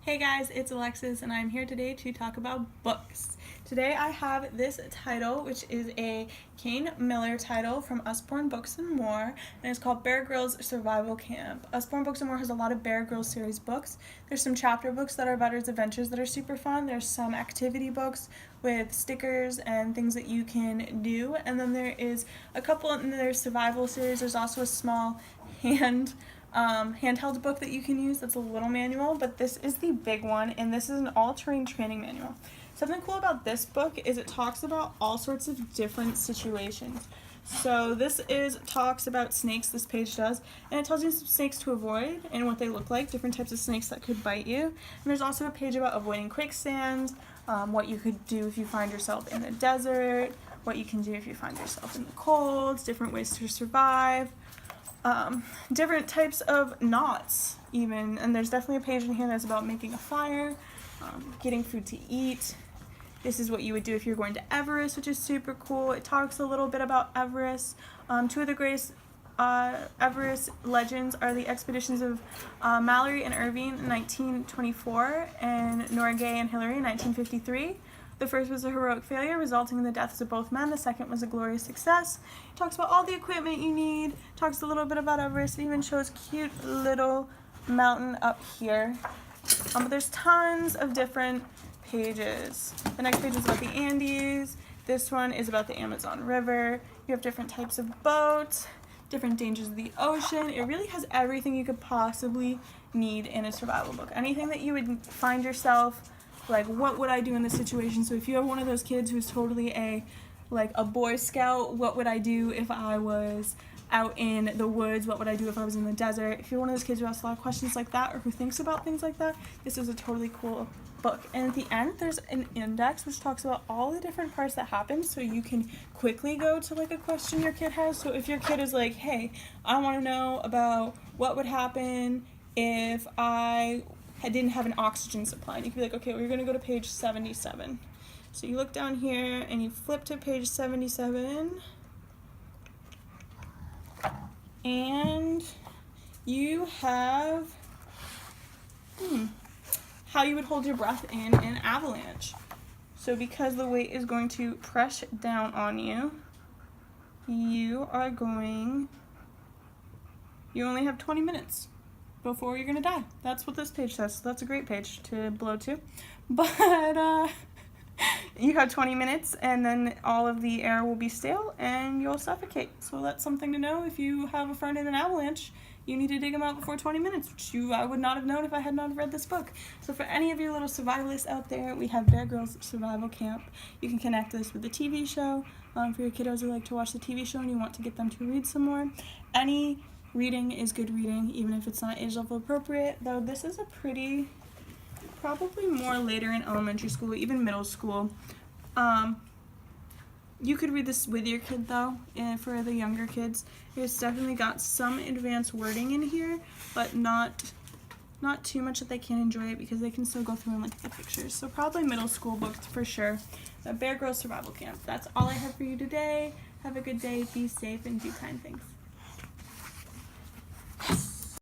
Hey guys, it's Alexis and I'm here today to talk about books. Today I have this title, which is a Kane Miller title from Usborne Books and More, and it's called Bear Grylls Survival Camp. Usborne Books and More has a lot of Bear Grylls series books. There's some chapter books that are about his adventures that are super fun. There's some activity books with stickers and things that you can do, and then there is a couple in their survival series. There's also a small handheld book that you can use that's a little manual, but this is the big one, and this is an all-terrain training manual. Something cool about this book is it talks about all sorts of different situations. So this talks about snakes, this page does, and it tells you some snakes to avoid and what they look like, different types of snakes that could bite you. And there's also a page about avoiding quicksand, what you could do if you find yourself in the desert, what you can do if you find yourself in the cold, different ways to survive. Different types of knots even, and there's definitely a page in here that's about making a fire, getting food to eat. This is what you would do if you're going to Everest, which is super cool. It talks a little bit about Everest. Two of the greatest Everest legends are the expeditions of Mallory and Irving in 1924 and Norgay and Hillary in 1953. The first was a heroic failure, resulting in the deaths of both men. The second was a glorious success. It talks about all the equipment you need, talks a little bit about Everest. It even shows cute little mountain up here. But there's tons of different pages. The next page is about the Andes. This one is about the Amazon River. You have different types of boats, different dangers of the ocean. It really has everything you could possibly need in a survival book. Anything that you would find yourself like, what would I do in this situation? So if you have one of those kids who's totally a Boy Scout, what would I do if I was out in the woods? What would I do if I was in the desert? If you're one of those kids who asks a lot of questions like that or who thinks about things like that, this is a totally cool book. And at the end, there's an index which talks about all the different parts that happen, so you can quickly go to a question your kid has. So if your kid is like, hey, I want to know about what would happen if I didn't have an oxygen supply. And you could be like, okay, we're going to go to page 77. So you look down here and you flip to page 77 and you have how you would hold your breath in an avalanche. So because the weight is going to press down on you, you only have 20 minutes before you're gonna die. That's what this page says. So that's a great page to blow to. But you have 20 minutes and then all of the air will be stale and you'll suffocate. So that's something to know. If you have a friend in an avalanche, you need to dig them out before 20 minutes, which I would not have known if I had not read this book. So for any of you little survivalists out there, we have Bear Grylls Survival Camp. You can connect this with the TV show. For your kiddos who like to watch the TV show and you want to get them to read some more. Any reading is good reading, even if it's not age level appropriate, though this is probably more later in elementary school, even middle school. You could read this with your kid though, for the younger kids. It's definitely got some advanced wording in here, but not too much that they can't enjoy it because they can still go through and look at the pictures. So probably middle school books for sure. The Bear Grylls Survival Camp. That's all I have for you today. Have a good day, be safe, and do kind things.